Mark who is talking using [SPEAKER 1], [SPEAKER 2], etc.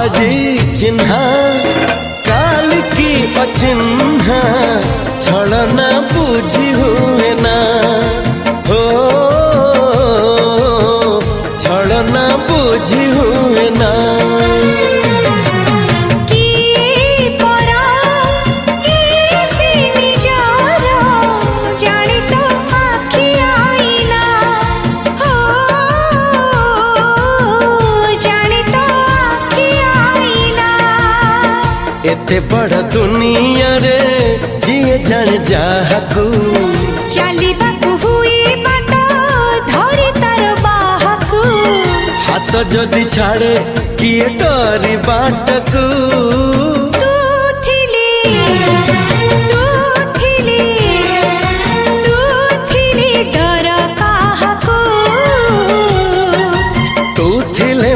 [SPEAKER 1] आजी चिन्हा काल की अचिन्हा छलना बुझी हुए ना हो छलना बुझी हुए ना एते बड़ दुनिया रे जिए जान जाहकू
[SPEAKER 2] चलिबाकू हुई बाट धरी तार बाहकू
[SPEAKER 1] हाथ जदि छाड़े किए डरी बाटकू
[SPEAKER 2] तू थिली